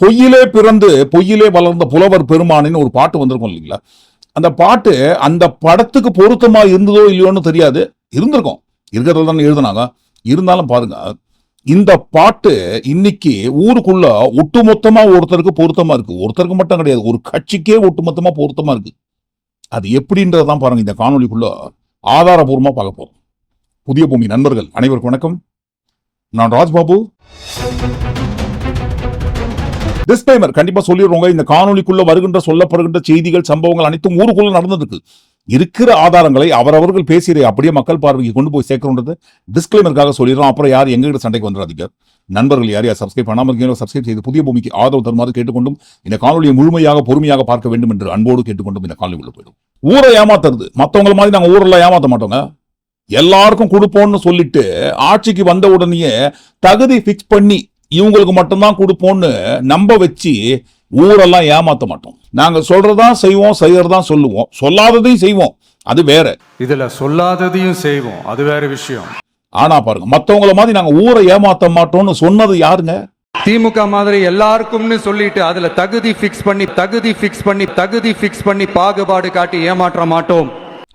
பொய்யிலே பிறந்து பொய்யிலே வளர்ந்த புலவர் பெருமானின்னு ஒரு பாட்டு வந்திருக்கும் இல்லைங்களா? அந்த பாட்டு அந்த படத்துக்கு பொருத்தமா இருந்ததோ இல்லையோன்னு தெரியாது, இருந்திருக்கும், இருக்கிறது தானே எழுதுனாங்க. இருந்தாலும் பாருங்க, இந்த பாட்டு இன்னைக்கு ஊருக்குள்ள ஒட்டுமொத்தமா ஒருத்தருக்கு பொருத்தமா இருக்கு. ஒருத்தருக்கு மட்டும் கிடையாது, ஒரு கட்சிக்கே ஒட்டுமொத்தமா பொருத்தமா இருக்கு. அது எப்படின்றதான் பாருங்க இந்த காணொலிக்குள்ள ஆதாரபூர்வமா பார்க்க போறோம். புதிய பூமி நண்பர்கள் அனைவருக்கும் வணக்கம். நான் ராஜ்பாபு. டிஸ்க்ளைமர் கண்டிப்பா சொல்லிடுறோங்க. இந்த காணொலிக்குள்ள வருகின்ற சொல்லப்படுகின்ற செய்திகள், சம்பவங்கள் அனைத்தும் ஊருக்குள்ள நடந்ததுக்கு இருக்கிற ஆதாரங்களை அவரவர்கள் பேசிய அப்படியே மக்கள் பார்வைக்கு கொண்டு போய் சேர்க்கணுன்றது டிஸ்க்ளைமருக்காக சொல்லிடுறோம். அப்புறம் யார் எங்ககிட்ட சண்டைக்கு வந்துடாதீங்க. நண்பர்கள் யார் சப்ஸ்கிரைப் பண்ணாமல் இருக்கீங்களோ சப்ஸ்கிரைப் செய்து புதிய பூமிக்கு ஆதரவு தருமாறு கேட்டுக்கொண்டும் இந்த காணொலியை முழுமையாக பொறுமையாக பார்க்க வேண்டும் என்று அன்போடு கேட்டுக்கொண்டும் இந்த காணொலி உள்ள போயிடும். ஊரை ஏமாத்துறது, மற்றவங்கள மாதிரி நாங்கள் ஊரெல்லாம் ஏமாற்ற மாட்டோங்க. எல்லாருக்கும் கொடுப்போம்னு சொல்லிட்டு ஆட்சிக்கு வந்த உடனே தகுதி பிக்ஸ் பண்ணி இவங்களுக்கு மட்டும்தான் கொடுப்போம்னு நம்ப வச்சு ஊரெல்லாம் ஏமாத்த மாட்டோம். நாங்க சொல்றதா செய்வோம், செய்யறதா சொல்லுவோம், சொல்லாததையும் செய்வோம், அது வேற. இதுல சொல்லாததையும் செய்வோம், அது வேற விஷயம். ஆனா பாருங்க, மத்தவங்கள மாதிரி நாங்க ஊரை ஏமாத்த மாட்டோம்னு சொன்னது யாருங்க? திமுக மாதிரி எல்லாருக்கும்னு சொல்லிட்டு அதுல தகுதி பிக்ஸ் பண்ணி பாகுபாடு காட்டி ஏமாற்ற மாட்டோம்.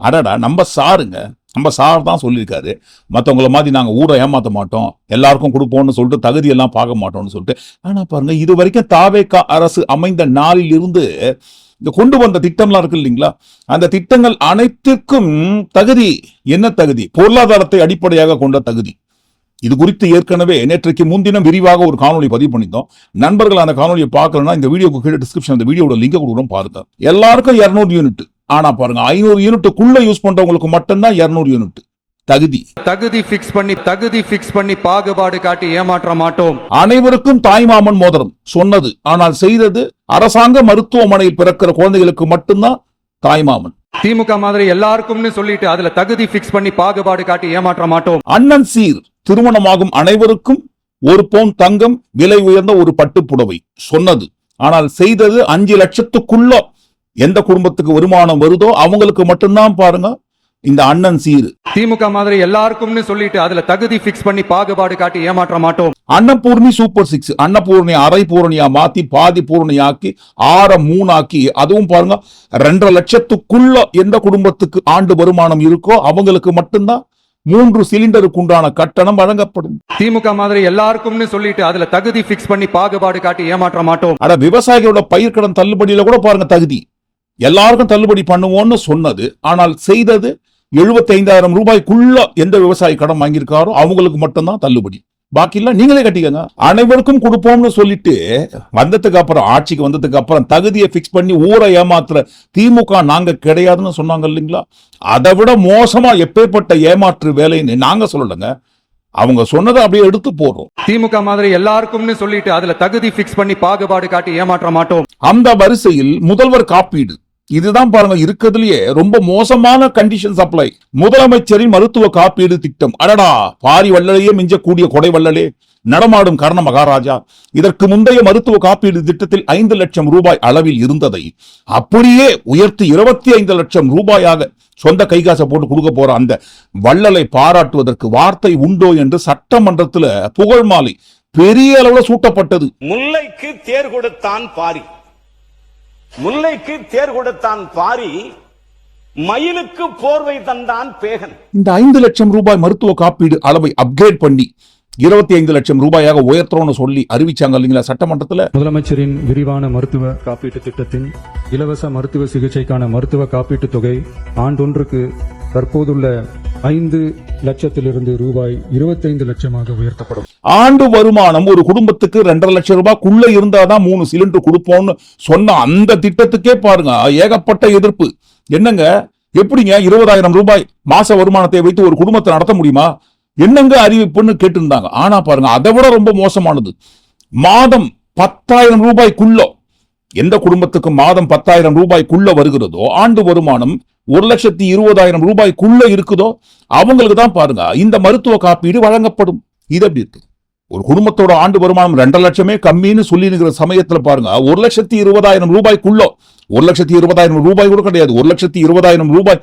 அடடா, நம்ம சார் தான் சொல்லியிருக்காரு, மற்றவங்கள மாதிரி நாங்கள் ஊரை ஏமாற்ற மாட்டோம், எல்லாருக்கும் கொடுப்போம்னு சொல்லிட்டு தகுதியெல்லாம் பார்க்க மாட்டோம்னு சொல்லிட்டு. ஆனால் பாருங்க, இது வரைக்கும் தாவேகா அரசு அமைந்த நாளில் இருந்து இந்த கொண்டு வந்த திட்டம்லாம் இருக்கு இல்லைங்களா? அந்த திட்டங்கள் அனைத்திற்கும் தகுதி என்ன தகுதி? பொருளாதாரத்தை அடிப்படையாக கொண்ட தகுதி. இது குறித்து ஏற்கனவே நேற்றைக்கு முன்தினம் விரிவாக ஒரு காணொலி பதிவு பண்ணிட்டோம். நண்பர்கள் அந்த காணொலியை பார்க்கலன்னா இந்த வீடியோக்கு கீழே டிஸ்கிரிப்ஷன் அந்த வீடியோட லிங்கை கொடுக்குறோம், பாருங்க. எல்லாருக்கும் 200 யூனிட். ஆனா பாருங்க, 500 யூனிட்டுக்குள்ள யூஸ் பண்றவங்களுக்கு மட்டும்தான் 200 யூனிட் தகுதி. தகுதி பிக்ஸ் பண்ணி பாகுபாடு காட்டி ஏமாற்ற மாட்டோம். அனைவருக்கும் தாய்மாமன் மோதிரம் சொன்னது, ஆனால் செய்தது அரசாங்க மருத்துவமனையில் பிறக்கிற குழந்தைகளுக்கு மட்டும்தான் தாய்மாமன். திமுக மாதிரி எல்லாருக்கும்னு சொல்லிட்டு அதுல தகுதி பிக்ஸ் பண்ணி பாகுபாடு காட்டி ஏமாற்ற மாட்டோம். அண்ணன் சீர் திருமணமாகும் அனைவருக்கும் 1 பவுன் தங்கம், விலை உயர்ந்த ஒரு பட்டுப்புடவை சொன்னது, ஆனால் செய்தது 5 லட்சத்துக்குள்ள எந்த குடும்பத்துக்கு வருமானம் வருதோ அவங்களுக்கு மட்டும்தான் பாருங்க இந்த அண்ணன் சீர். திமுக மாதிரி எல்லாருக்கும்னு சொல்லிட்டு அதுல தகுதி பிக்ஸ் பண்ணி பாகுபாடு காட்டி ஏமாற்ற மாட்டோம். அன்னபூர்ணி சூப்பர் 6 அன்னபூர்ணி அரை பூரணியா மாத்தி பாதி பூரணியாக்கி 6 ஆக்கி, அதுவும் பாருங்க 2.5 லட்சத்துக்குள்ள எந்த குடும்பத்துக்கு ஆண்டு வருமானம் இருக்கோ அவங்களுக்கு மட்டும்தான் 3 சிலிண்டருக்கு உண்டான கட்டணம் வழங்கப்படும். திமுக மாதிரி எல்லாருக்கும்னு சொல்லிட்டு அதுல தகுதி பிக்ஸ் பண்ணி பாகுபாடு காட்டி ஏமாற்ற மாட்டோம். அட, விவசாயிகளோட பயிர்க்கடன் தள்ளுபடியில கூட பாருங்க தகுதி. எல்லாருக்கும் தள்ளுபடி பண்ணுவோம்னு சொன்னது, ஆனால் செய்தது 75,000 ரூபாய்க்குள்ள எந்த விவசாயி கடன் வாங்கியிருக்காரோ அவங்களுக்கு மட்டும்தான் தள்ளுபடி, பாக்கி இல்ல நீங்களே கட்டிக்கங்க. அனைவருக்கும் கொடுப்போம்னு சொல்லிட்டு வந்ததுக்கு அப்புறம், ஆட்சிக்கு வந்ததுக்கு அப்புறம் தகுதியை பிக்ஸ் பண்ணி ஊரை ஏமாத்துற திமுக நாங்க கிடையாதுன்னு சொன்னாங்க இல்லைங்களா? அதை விட மோசமா எப்பேற்பட்ட ஏமாற்று வேலைன்னு நாங்க சொல்லலங்க, அவங்க சொன்னதை அப்படியே எடுத்து போடுறோம். திமுக மாதிரி எல்லாருக்கும்னு சொல்லிட்டு அதுல தகுதி பிக்ஸ் பண்ணி பாகுபாடு காட்டி ஏமாற்ற மாட்டோம். அந்த வரிசையில் முதல்வர் காப்பீடு, இதுதான் பாருங்க இருக்கிறதுலயே ரொம்ப மோசமான கண்டிஷன் சப்ளை. முதலமைச்சரின் மருத்துவ காப்பீடு திட்டம், அடடா, பாரி வள்ளலையே மிஞ்சக்கூடிய கொடை வள்ளலே, நடமாடும் கர்ண மகாராஜா. இதற்கு முந்தைய மருத்துவ காப்பீடு திட்டத்தில் 5 லட்சம் ரூபாய் அளவில் இருந்ததை அப்படியே உயர்த்தி 25 லட்சம் ரூபாயாக சொந்த கைகாசை போட்டு கொடுக்க போற அந்த வள்ளலை பாராட்டுவதற்கு வார்த்தை உண்டோ என்று சட்டமன்றத்தில் புகழ் மாலை பெரிய அளவுல சூட்டப்பட்டது. முல்லைக்கு தேர் கொடுத்தான் பாரி, முல்லைக்கு தேர் கொடுத்தான் பாரி, மயிலுக்கு போர்வை தந்தான் பேகன். இந்த 5 லட்சம் ரூபாய் மருத்துவ காப்பீடு அளவை அப்கிரேட் பண்ணி 25 லட்சம் ரூபாயாக உயர்த்தணும்னு சொல்லி அறிவிச்சாங்க இல்லைங்களா சட்டமன்றத்தில். முதலமைச்சரின் விரிவான மருத்துவ காப்பீட்டு திட்டத்தின் இலவச மருத்துவ சிகிச்சைக்கான மருத்துவ காப்பீட்டு தொகை ஆண்டொன்றுக்கு தற்போதுள்ள 5 லட்சத்திலிருந்து ரூபாய் 25 லட்சமாக உயர்த்தப்படும். ஆண்டு வருமானம் ஒரு குடும்பத்துக்கு 2.5 லட்சம் ரூபாய்க்குள்ள இருந்தாதான் 3 சிலிண்டர் கொடுப்போம்னு சொன்ன அந்த திட்டத்துக்கே பாருங்க ஏகப்பட்ட எதிர்ப்பு. என்னங்க, எப்படிங்க 20,000 ரூபாய் மாச வருமானத்தை வைத்து ஒரு குடும்பத்தை நடத்த முடியுமா? என்னங்க அறிவிப்புன்னு கேட்டிருந்தாங்க. ஆனா பாருங்க, அதை விட ரொம்ப மோசமானது, மாதம் 10,000 ரூபாய்க்குள்ள எந்த குடும்பத்துக்கு மாதம் 10,000 ரூபாய்க்குள்ள வருகிறதோ, ஆண்டு வருமானம் 1,20,000 ரூபாய்க்குள்ள இருக்குதோ அவங்களுக்கு தான் பாருங்க இந்த மருத்துவ காப்பீடு வழங்கப்படும். இது எப்படி இருக்கு? ஒரு குடும்பத்தோட ஆண்டு வருமானம் 2 லட்சமே கம்மின்னு சொல்லி இருக்கிற சமயத்துல பாருங்க 1,20,000 ரூபாய்க்குள்ள, 1,20,000 ரூபாய் கூட கிடையாது, 1,20,000 ரூபாய்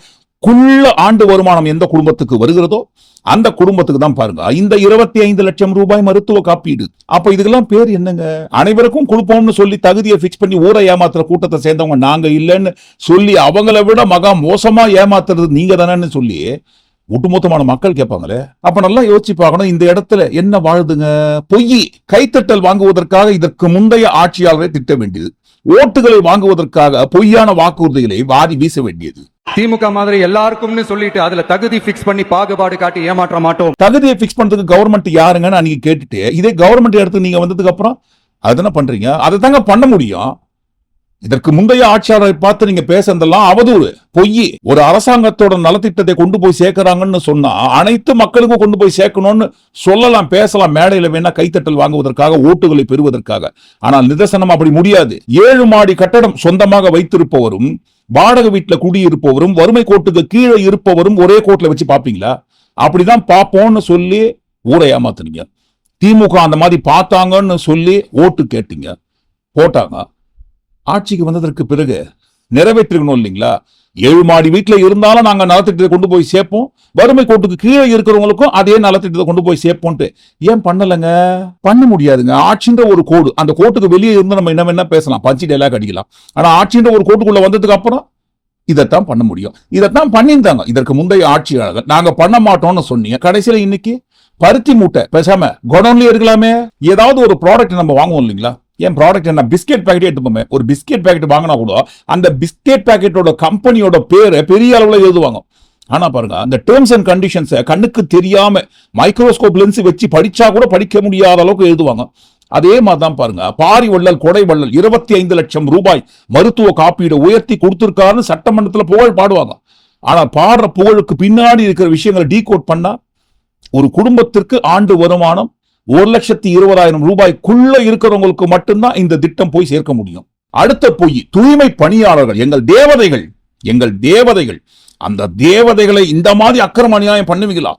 ஆண்டு வருமானம் எந்த குடும்பத்துக்கு வருகிறதோ அந்த குடும்பத்துக்கு தான் பாருங்க இந்த 25 லட்சம் ரூபாய் மருத்துவ காப்பீடு. அப்ப இதுக்கெல்லாம் பேர் என்னங்க? அனைவருக்கும் கொடுப்போம்னு சொல்லி தகுதியை பிக்ஸ் பண்ணி ஊரை ஏமாத்துற கூட்டத்தை சேர்ந்தவங்க நாங்க இல்லைன்னு சொல்லி அவங்கள விட மகா மோசமா ஏமாத்துறது நீங்க தானேன்னு சொல்லி ஒட்டுமொத்தமான மக்கள் கேட்பாங்களே. அப்ப நல்லா யோசிச்சு பார்க்கணும், இந்த இடத்துல என்ன வாழுதுங்க? பொய் கைத்தட்டல் வாங்குவதற்காக இதற்கு முந்தைய ஆட்சியாளரை திட்ட வேண்டியது, ஓட்டுகளை வாங்குவதற்காக பொய்யான வாக்குறுதிகளை வாரி வீச வேண்டியது. திமுக மாதிரி எல்லாருக்கும்னு சொல்லிட்டு அதுல தகுதி பிக்ஸ் பண்ணி பாகுபாடு காட்டி ஏமாற்ற மாட்டோம். தகுதியை பிக்ஸ் பண்றதுக்கு கவர்மெண்ட் யாருங்கன்னு நீங்க கேட்டுட்டு இதே கவர்மெண்ட் எடுத்து நீங்க வந்ததுக்கு அப்புறம் அதுதானே பண்றீங்க? அதை தாங்க பண்ண முடியும். இதற்கு முந்தைய ஆட்சியாளரை பார்த்து நீங்க பேசுறதெல்லாம் அவதூறு, பொய். ஒரு அரசாங்கத்தோட நலத்திட்டத்தை கொண்டு போய் சேர்க்கிறாங்கன்னு சொன்னா அனைத்து மக்களுக்கும் கொண்டு போய் சேர்க்கணும்னு சொல்லலாம், பேசலாம், மேடையில வேணா கைத்தட்டல் வாங்குவதற்காக, ஓட்டுகளை பெறுவதற்காக. ஆனால் நிதர்சனம் அப்படி முடியாது. 7 மாடி கட்டடம் சொந்தமாக வைத்திருப்பவரும், வாடகை வீட்டுல குடியிருப்பவரும், வறுமை கோட்டுக்கு கீழே இருப்பவரும் ஒரே கோட்ல வச்சு பாப்பீங்களா? அப்படிதான் பாப்போம்னு சொல்லி ஊரை ஏமாத்துனீங்க. திமுக அந்த மாதிரி பார்த்தாங்கன்னு சொல்லி ஓட்டு கேட்டீங்க, போட்டாங்க. ஆட்சிக்கு வந்ததற்கு பிறகு நிறைவேற்றிக்கணும் இல்லைங்களா? 7 மாடி வீட்டுல இருந்தாலும் நாங்க நலத்திட்டத்தை கொண்டு போய் சேர்ப்போம், வறுமை கோட்டுக்கு கீழே இருக்கிறவங்களுக்கும் அதே நலத்திட்டத்தை கொண்டு போய் சேர்ப்போம்ட்டு ஏன் பண்ணலங்க? பண்ண முடியாதுங்க. ஆட்சின்ற ஒரு கோடு, அந்த கோட்டுக்கு வெளியே இருந்து நம்ம என்ன பேசலாம், பஞ்சு டைலாக் அடிக்கலாம். ஆனா ஆட்சின்ற ஒரு கோட்டுக்குள்ள வந்ததுக்கு அப்புறம் இதைத்தான் பண்ண முடியும். இதைத்தான் பண்ணியிருந்தாங்க இதற்கு முந்தைய ஆட்சியாளர்கள். நாங்க பண்ண மாட்டோம்னு சொன்னீங்க, கடைசியில இன்னைக்கு பருத்தி மூட்டை பேசாம குடோன்லயே இருக்கலாமே. ஏதாவது ஒரு ப்ராடக்ட் நம்ம வாங்குவோம் இல்லைங்களா? ஏன் ப்ராடக்ட் என்ன, பிஸ்கெட் பாக்கெட் எடுத்துப்போமே, ஒரு பிஸ்கெட் பாக்கெட் வாங்கினா கூட அந்த பிஸ்கெட் பாக்கெட்டோட கம்பெனியோட பேரை பெரிய அளவுல எழுதுவாங்க. ஆனா பாருங்க, அந்த டேர்ம்ஸ் அண்ட் கண்டிஷன்ஸ் கண்ணுக்கு தெரியாம மைக்ரோஸ்கோப் லென்ஸ் வச்சு படிச்சா கூட படிக்க முடியாத அளவுக்கு எழுதுவாங்க. அதே மாதிரிதான் பாருங்க, பாரி வள்ளல், கொடை வள்ளல் 25 லட்சம் ரூபாய் மருத்துவ காப்பீடு உயர்த்தி கொடுத்திருக்காருன்னு சட்டமன்றத்துல புகழ் பாடுவாங்க. ஆனா பாடுற புகழுக்கு பின்னாடி இருக்கிற விஷயங்களை டீகோட் பண்ணா ஒரு குடும்பத்திற்கு ஆண்டு வருமானம் 1,20,000 ரூபாய்க்குள்ள இருக்கிறவங்களுக்கு மட்டும்தான் இந்த திட்டம் போய் சேர்க்க முடியும். அடுத்த பொய், தூய்மை பணியாளர்கள் எங்கள் தேவதைகள், எங்கள் தேவதைகள். அந்த தேவதைகளை இந்த மாதிரி அக்கிரம அநியாயம் பண்ணுவீங்களா?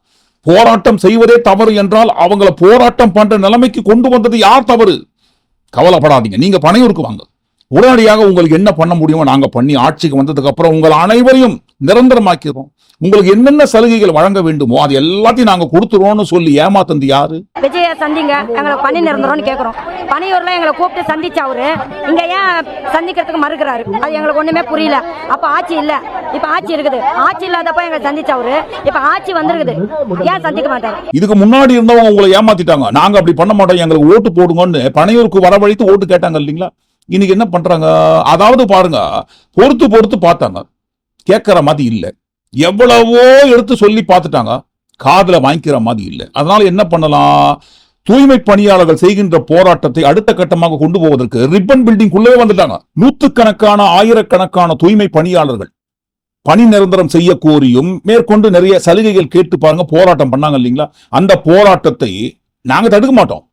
போராட்டம் செய்வதே தவறு என்றால் அவங்களை போராட்டம் பண்ற நிலைமைக்கு கொண்டு வந்தது யார் தவறு? கவலைப்படாதீங்க, நீங்க பனையூருக்கு வாங்க, உடனடியாக உங்களுக்கு என்ன பண்ண முடியுமோ நாங்க பண்ணி ஆட்சிக்கு வந்ததுக்கு அப்புறம் உங்கள் அனைவரையும் நிரந்தரமாக்கிறோம். உங்களுக்கு என்னென்ன சலுகைகள் வழங்க வேண்டுமோ அது எல்லாத்தையும் நாங்க கொடுத்துருவோம்னு சொல்லி ஏமாத்தந்து யாரு? விஜய சந்திங்க, எங்களை பணி நிரந்தரம்னு கேட்கிறோம். பணியூர்ல எங்களை கூப்பிட்டு சந்திச்சு அவரு இங்க ஏன் சந்திக்கிறதுக்கு மறுக்கிறாரு? அது எங்களுக்கு ஒண்ணுமே புரியல. அப்ப ஆட்சி இல்ல, இப்ப ஆட்சி இருக்குது. ஆட்சி இல்லாதப்ப எங்களை சந்திச்சு அவரு, இப்ப ஆட்சி வந்திருக்குது, ஏன் சந்திக்க மாட்டாரு? இதுக்கு முன்னாடி இருந்தவங்க உங்களை ஏமாத்திட்டாங்க, நாங்க அப்படி பண்ண மாட்டோம், எங்களுக்கு ஓட்டு போடுங்கன்னு பனையூருக்கு வரவழைத்து ஓட்டு கேட்டாங்க இல்லைங்களா? இன்னைக்கு என்ன பண்றாங்க? அதாவது பாருங்க, பொறுத்து பார்த்தாங்க, கேட்கிற மாதிரி இல்ல. எவ்வளவோ எடுத்து சொல்லி பார்த்துட்டாங்க, காதுல வாங்கிக்கிற மாதிரி இல்லை. அதனால என்ன பண்ணலாம்? தூய்மை பணியாளர்கள் செய்கின்ற போராட்டத்தை அடுத்த கட்டமாக கொண்டு போவதற்கு ரிப்பன் பில்டிங் குள்ளே வந்துட்டாங்க. நூற்றுக்கணக்கான, ஆயிரக்கணக்கான தூய்மை பணியாளர்கள் பணி நிரந்தரம் செய்ய கோரியும் மேற்கொண்டு நிறைய சலுகைகள் கேட்டு பாருங்க போராட்டம் பண்ணாங்க இல்லைங்களா? அந்த போராட்டத்தை நாங்க தடுக்க மாட்டோம்.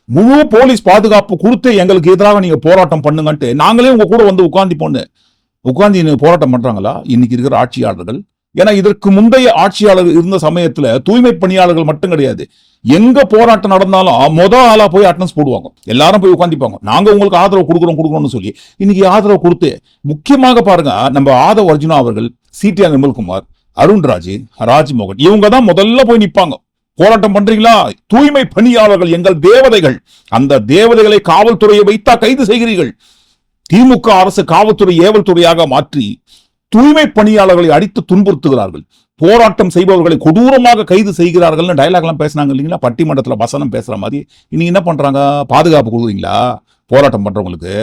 முழு போலீஸ் பாதுகாப்பு கொடுத்து எங்களுக்கு எதிராக நீங்க போராட்டம் பண்ணுங்கன்ட்டு நாங்களே உங்க கூட வந்து உட்கார்ந்து போராட்டம் பண்றாங்களா இன்னைக்கு இருக்கிற ஆட்சியாளர்கள்? ஏன்னா இதற்கு முந்தைய ஆட்சியாளர் இருந்த சமயத்துல தூய்மை பணியாளர்கள் மட்டும் கிடையாது, எங்க போராட்டம் நடந்தாலும் ஆளா போய் அட்டெண்டன்ஸ் போடுவாங்க, எல்லாரும் போய் உட்காந்துப்பாங்க, நாங்க உங்களுக்கு ஆதரவு கொடுக்குறோம்னு சொல்லி. இன்னைக்கு ஆதரவு கொடுத்து முக்கியமாக பாருங்க, நம்ம ஆதவ் அர்ஜுனா அவர்கள், சிடி நிர்மல்குமார், அருண்ராஜ், ராஜ்மோகன், இவங்க தான் முதல்ல போய் நிப்பாங்க. போராட்டம் பண்றீங்களா? தூய்மை பணியாளர்கள் எங்கள் தேவதைகள், அந்த தேவதைகளை காவல்துறையை வைத்தா கைது செய்கிறீர்கள். திமுக அரசு காவல்துறை ஏவல் துறையாக மாற்றி தூய்மை பணியாளர்களை அடித்து துன்புறுத்துகிறார்கள், போராட்டம் செய்பவர்களை கொடூரமாக கைது செய்கிறார்கள் டயலாக் எல்லாம் பேசினாங்க இல்லைங்களா? பட்டிமன்றத்துல வசனம் பேசுற மாதிரி. இன்னைக்கு என்ன பண்றாங்க? பாதுகாப்பு கொடுக்குறீங்களா போராட்டம் பண்றவங்களுக்கு?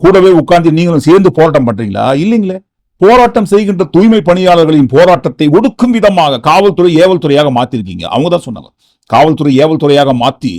கூடவே உட்கார்ந்து நீங்களும் சேர்ந்து போராட்டம் பண்றீங்களா? இல்லைங்களே. போராட்டம் செய்கின்ற தூய்மை பணியாளர்களின் போராட்டத்தை ஒடுக்கும் விதமாக காவல்துறை ஏவல் துறையாக மாத்திருக்கீங்க. அவங்க தான் சொன்னாங்க, காவல்துறை ஏவல் துறையாக மாத்தி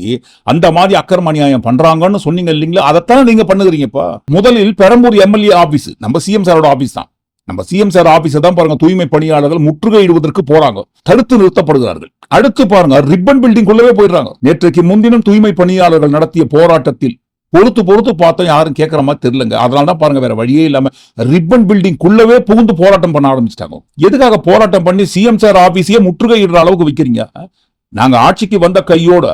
அந்த மாதிரி அக்கிரம அநியாயம் பண்றாங்கன்னு சொன்னீங்க இல்லைங்களா? அதைத்தானே நீங்க பண்ணுகிறீங்கப்பா. முதலில் பெரம்பூர் எம்எல்ஏ ஆபீஸ், நம்ம சிஎம் சாரோட ஆபீஸ் தான். நம்ம சிஎம் சார் ஆபீஸை தான் பாருங்க தூய்மை பணியாளர்கள் முற்றுகையிடுவதற்கு போறாங்க, தடுத்து நிறுத்தப்படுகிறார்கள். அடுத்து பாருங்க ரிப்பன் பில்டிங் குள்ளவே போயிடுறாங்க. நேற்றைக்கு முன்தினம் தூய்மை பணியாளர்கள் நடத்திய போராட்டத்தில் பொறுத்து பார்த்தோம், யாரும் கேட்கற மாதிரி தெரியலங்க. அதனாலதான் பாருங்க வேற வழியே இல்லாம ரிப்பன் பில்டிங் குள்ளவே புகுந்து போராட்டம் பண்ண ஆரம்பிச்சிட்டாங்க. எதுக்காக போராட்டம் பண்ணி சிஎம் சார் ஆபீஸையே முற்றுகையிடுற அளவுக்கு வைக்கிறீங்க? நாங்க ஆட்சிக்கு வந்த கையோட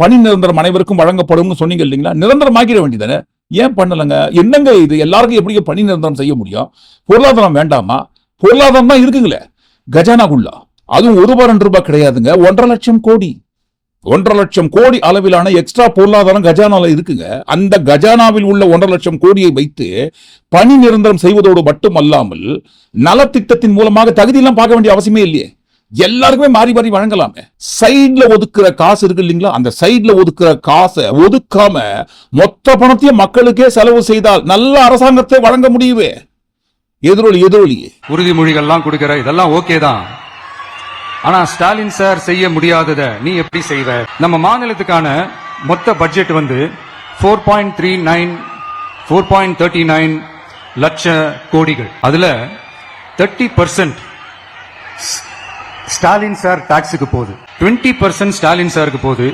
பணி நிரந்தரம் அனைவருக்கும் வழங்கப்படும் சொன்னீங்க இல்லைங்களா? நிரந்தரம் ஆக்கிட வேண்டியதானே, ஏன் பண்ணலங்க? என்னங்க இது? எல்லாருக்கும் எப்படி பணி நிரந்தரம் செய்ய முடியும்? பொருளாதாரம் வேண்டாமா? பொருளாதாரம் தான் இருக்குங்களே. கஜானாக்குள்ள. அதுவும் ₹1 கிடையாதுங்க, 1.5 லட்சம் கோடி. 1.5 லட்சம் கோடி அளவிலான எக்ஸ்ட்ரா பொருளாதாரம் கஜானால இருக்குங்க. அந்த கஜானாவில் உள்ள 1.5 லட்சம் கோடியை வைத்து பணி நிரந்தரம் செய்வதோடு மட்டுமல்லாமல் நலத்திட்டத்தின் மூலமாக தகுதியெல்லாம் பார்க்க வேண்டிய அவசியமே இல்லையே. எல்லாருக்குமே மாறி மாறி வழங்கலாமே. சைட்ல ஒதுக்குற காசு இருக்கு இல்லைங்களா, அந்த சைட்ல ஒதுக்குற காசை ஒதுக்காம மொத்த பணத்தையும் மக்களுக்கே செலவு செய்தால் நல்ல அரசாங்கத்தை வழங்க முடியுமே. எதிரொலி உறுதிமொழிகள்லாம் கொடுக்கிற இதெல்லாம் ஓகே தான். ஆனா ஸ்டாலின் சார் செய்ய முடியாதத நீ எப்படி செய்வ? நம்ம மாநிலத்துக்கான மொத்த பட்ஜெட் வந்து 4.39 லட்ச கோடிகள். அதுல 30% ஸ்டாலின் சார் டாக்ஸுக்கு போகுது, 20% ஸ்டாலின் சாருக்கு போகுது,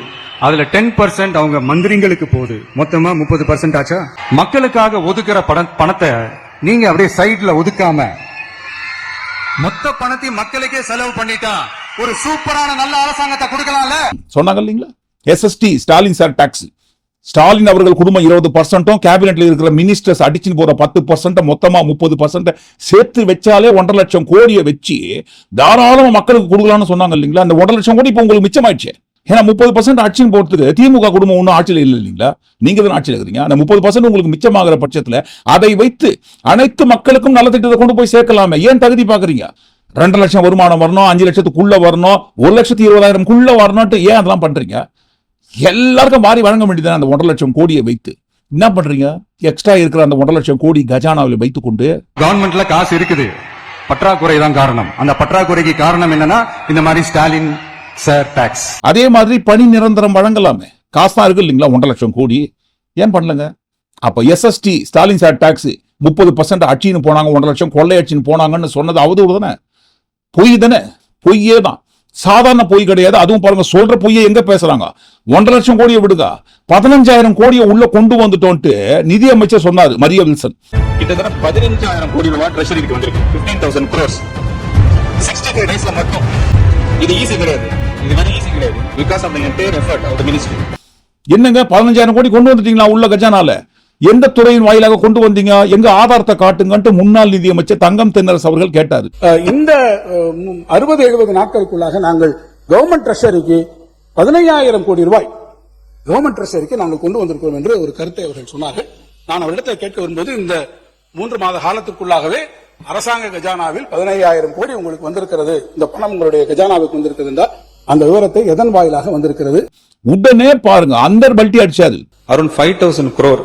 அதுல 10% அவங்க மந்திரிங்களுக்கு போகுது. மொத்தமா 30% ஆச்சா? மக்களுக்காக ஒதுக்குற பணத்தை நீங்க அப்படியே சைட்ல ஒதுக்காம மொத்த பணத்தை மக்களுக்கே செலவு பண்ணிட்டா ஒரு சூப்பரான நல்ல அரசாங்கத்தை கொடுக்கலாம்ல. சொன்னாங்க இல்லைங்களா, SST Stalin sir tax. Stalin அவர்கள் குடும்பம் 20%, கேபினெட்ல இருக்கிற மினிஸ்டர்ஸ் அடிச்சுன்னு போற 10%, மொத்தமா 30% சேர்த்து வச்சாலே 1.5 லட்சம் கோடியை வச்சு தாராளமா மக்களுக்கு கொடுக்கலாம்னு சொன்னாங்க இல்லைங்களா. அந்த 1.5 லட்சம் கோடி இப்ப உங்களுக்கு மிச்சமாயிடுச்சு. ஏன்னா 30% அடிச்சுன்னு போறதுக்கு திமுக குடும்பம் ஒன்றும் ஆட்சியில் இல்லை இல்லைங்களா, நீங்க தான் ஆட்சியில் இருக்கிறீங்க. அந்த 30% உங்களுக்கு மிச்சமாகிற பட்சத்துல அதை வைத்து அனைத்து மக்களுக்கும் நலத்திட்டத்தை கொண்டு போய் சேர்க்கலாமே. ஏன் தகுதி பாக்குறீங்க? 2 லட்சம் வருமானம் வரணும், 5 லட்சத்துக்குள்ள வரணும், 1,20,000 வரணும்ட்டு ஏன் அதெல்லாம் பண்றீங்க? எல்லாருக்கும் மாறி வழங்க வேண்டியது. அந்த 1.5 லட்சம் கோடியை வைத்து என்ன பண்றீங்க? எக்ஸ்ட்ரா இருக்கிற அந்த 1.5 லட்சம் கோடி கஜானாவில் வைத்துக் கொண்டு கவர்மெண்ட்ல காசு இருக்குது, பற்றாக்குறை தான் காரணம். அந்த பற்றாக்குறைக்கு காரணம் என்னன்னா இந்த மாதிரி ஸ்டாலின் சார் டாக்ஸ். அதே மாதிரி பணி நிரந்தரம் வழங்கலாமே. காசு தான் இருக்கு இல்லைங்களா, 1.5 லட்சம் கோடி ஏன் பண்ணலங்க? அப்ப எஸ்எஸ்டி ஸ்டாலின் சார் டாக்ஸ் 30% அச்சின்னு போனாங்க, 1.5 லட்சம் கொள்ளை அச்சின்னு போனாங்கன்னு சொன்னது அவதூறு தானே, பொய் தானே, பொய்யே தான். சாதாரண பொய் கிடையாது. அதுவும் பாருங்க, சொல்ற பொய்யை எங்க பேசுறாங்க. 1.5 லட்சம் கோடியை விடுங்க, 15,000 கோடியை உள்ள கொண்டு வந்துட்டோன்ட்டு நிதி அமைச்சர் சொன்னாரு மரியா வில்சன். கிட்டத்தட்ட 15,000 கோடி ரூபாய் ட்ரெஷரிக்கு வந்திருக்கு. 15,000 crores 65 டேஸ்ல மட்டும். இது ஈஸி கிடையாது, இது வெரி ஈஸி கிடையாது, because of the entire effort of the ministry. என்னங்க 15,000 கோடி கொண்டு வந்துட்டீங்களா உள்ள கஜானால? எந்த துறையின் வாயிலாக கொண்டு வந்தீங்க? எங்க ஆதாரத்தை காட்டுங்கன்ட்டு முன்னாள் நிதியமைச்சர் தங்கம் தென்னரசு அவர்கள் கேட்டாரு. இந்த 60-70 நாட்களுக்குள்ளாக நாங்கள் கவர்மெண்ட் ட்ரெஷரிக்கு 15,000 கோடி ரூபாய் கவர்மெண்ட் ட்ரெஷரிக்கு நாங்கள் கொண்டு வந்திருக்கிறோம் என்று ஒரு கருத்தை அவர்கள் சொன்னார்கள். நான் அவரிடத்தை கேட்க வரும்போது இந்த 3 மாத காலத்துக்குள்ளாகவே அரசாங்க கஜானாவில் 15,000 கோடி உங்களுக்கு வந்திருக்கிறது, இந்த பணம் உங்களுடைய கஜானாவுக்கு வந்திருக்கிறது என்றால் அந்த விவரத்தை எதன் வாயிலாக வந்திருக்கிறது? உடனே பாருங்க, அந்தர் பல்ட்டி அடிச்சாது. அரௌண்ட் 5,000 crore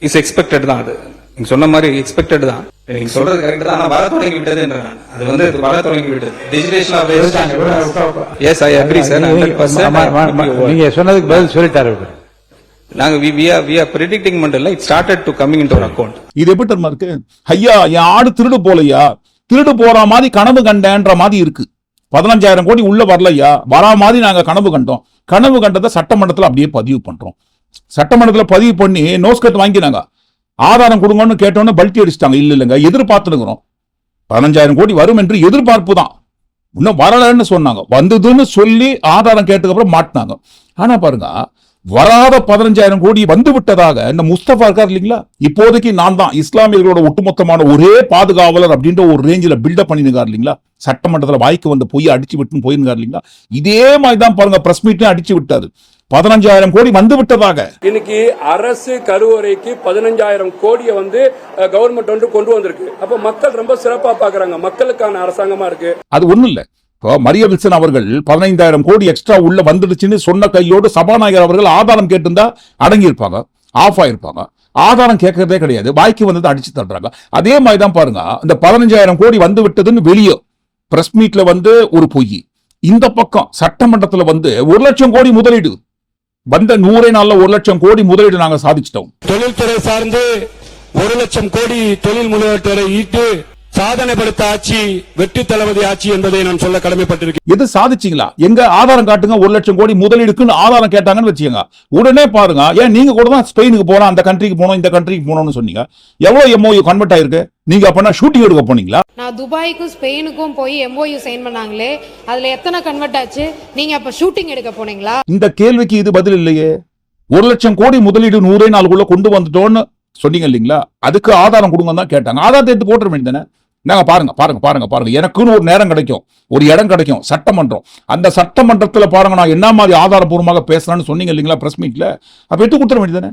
இஸ் எக்ஸ்பெக்டட் தான். அது நீங்க சொன்ன மாதிரி எக்ஸ்பெக்டட் தான். நீங்க சொல்றது கரெக்ட் தான். ஆனா வர தொடங்கி விட்டது. அது வந்து வர தொடங்கி விட்டது. Digitisation of S I agree sir 100%. நீங்க சொன்னதுக்கு பதில் சொல்லிட்டாரு. நாங்க we are predicting மண்டல it started to coming into our account. இது எப்படி தெரியுமா இருக்கு? ஐயா, என் ஆடு திருடு போலையா, திருடு போற மாதிரி கனவு கண்டேன்ற மாதிரி இருக்கு. 15,000 கோடி உள்ள வரலையா, வரா மாதிரி நாங்க கனவு கண்டோம். கனவு கண்டதை சட்டமன்றத்தில் அப்படியே பதிவு பண்றோம். சட்டமன்றத்தில் பதிவு பண்ணி நோஸ்கட் வாங்கினாங்க. ஆதாரம் கொடுங்கன்னு கேட்டோன்னு பல்ட்டி அடிச்சிட்டாங்க. இல்லைங்க, எதிர்பார்த்துனுக்குறோம். 15,000 கோடி வரும் என்று எதிர்பார்ப்பு தான், இன்னும் வரலன்னு சொன்னாங்க. வந்ததுன்னு சொல்லி ஆதாரம் கேட்டதுக்கு அப்புறம் மாட்டினாங்க. ஆனா பாருங்க, வராத 15,000 கோடி வந்து விட்டதாக இந்த முஸ்தபா இருக்கார் இல்லைங்களா, இப்போதைக்கு நான் தான் இஸ்லாமியர்களோட ஒட்டுமொத்தமான ஒரே பாதுகாவலர் அப்படின்ற ஒரு ரேஞ்சில பில்டப் பண்ணிருக்காரு இல்லைங்களா. சட்டமன்றத்தில் வாய்க்கு வந்து போய் அடிச்சு விட்டுன்னு போயிருக்காரு இல்லைங்களா. இதே மாதிரி தான் பாருங்க, பிரஸ் மீட்லயும் அடிச்சு விட்டாரு. 15,000 கோடி வந்து விட்டதாக. இன்னைக்கு அரசு கருவறைக்கு 15,000 கோடியை வந்து கவர்மெண்ட் வந்து கொண்டு வந்திருக்கு. அப்ப மக்கள் ரொம்ப சிறப்பா பாக்குறாங்க, மக்களுக்கான அரசாங்கமா இருக்கு. அது ஒண்ணும் இல்ல. மரியா வில்சன் அவர்கள் 15,000 கோடி எக்ஸ்ட்ரா உள்ள வந்துடுச்சுன்னு சொன்ன கையோடு சபாநாயகர் அவர்கள் ஆதாரம் கேட்டிருந்தா அடங்கி இருப்பாங்க, ஆஃப் ஆயிருப்பாங்க. ஆதாரம் கேட்கறதே கிடையாது, வாய்க்கு வந்தது அடிச்சு தள்ளுறாங்க. அதே மாதிரி தான் பாருங்க, இந்த 15,000 கோடி வந்து விட்டதுன்னு வெளியே பிரஸ் மீட்ல வந்து ஒரு பொய், இந்த பக்கம் சட்டமன்றத்தில் வந்து 1 லட்சம் கோடி முதலீடு வந்த 100 நாள்ல 1 லட்சம் கோடி முதலீடு நாங்க சாதிச்சிட்டோம். தொழில்துறை சார்ந்து 1 லட்சம் கோடி தொழில் முதலீட்டை ஈட்டு சாதனை படுத்த ஆட்சி வெற்றி தளபதி ஆட்சி என்பதை நான் சொல்ல கடமைப்பட்டிருக்கேன். எது சாதிச்சீங்களா? எங்க ஆதாரம் காட்டுங்க. 1 லட்சம் கோடி முதலீடுக்குன்னு ஆதாரம் கேட்டாங்கன்னு வச்சுக்கோங்க, உடனே பாருங்க. ஏன் நீங்க கூட தான் ஸ்பெயினுக்கு போனோம், அந்த கண்ட்ரிக்கு போனோம், இந்த கண்ட்ரிக்கு போனோம்னு சொன்னீங்க. எவ்வளவு MOU கன்வெர்ட் ஆயிருக்கு? நீங்க அப்பனா ஷூட்டிங் எடுக்க போனீங்களா? நான் துபாய்க்கும் ஸ்பெயினுக்கும் போய் MOU சைன் பண்ணாங்களே, அதுல எத்தனை கன்வெர்ட் ஆச்சு? நீங்க அப்ப ஷூட்டிங் எடுக்க போனீங்களா? இந்த கேள்விக்கு இது பதில் இல்லையே. 1 லட்சம் கோடி முதலீடு 100 நாளுக்குள்ள கொண்டு வந்துட்டோம்னு சொன்னீங்க இல்லைங்களா, அதுக்கு ஆதாரம் கொடுங்க தான் கேட்டாங்க. ஆதாரத்தை எடுத்து போட்டுற வேண்டியதானே. நாங்க பாருங்க எனக்குன்னு ஒரு நேரம் கிடைக்கும், ஒரு இடம் கிடைக்கும், சட்டமன்றம். அந்த சட்டமன்றத்துல பாருங்க நான் என்ன மாதிரி ஆதாரபூர்வமாக பேசுறேன்னு சொன்னீங்க இல்லைங்களா பிரஸ் மீட்ல, அப்ப எடுத்து கொடுத்துட வேண்டியதானே.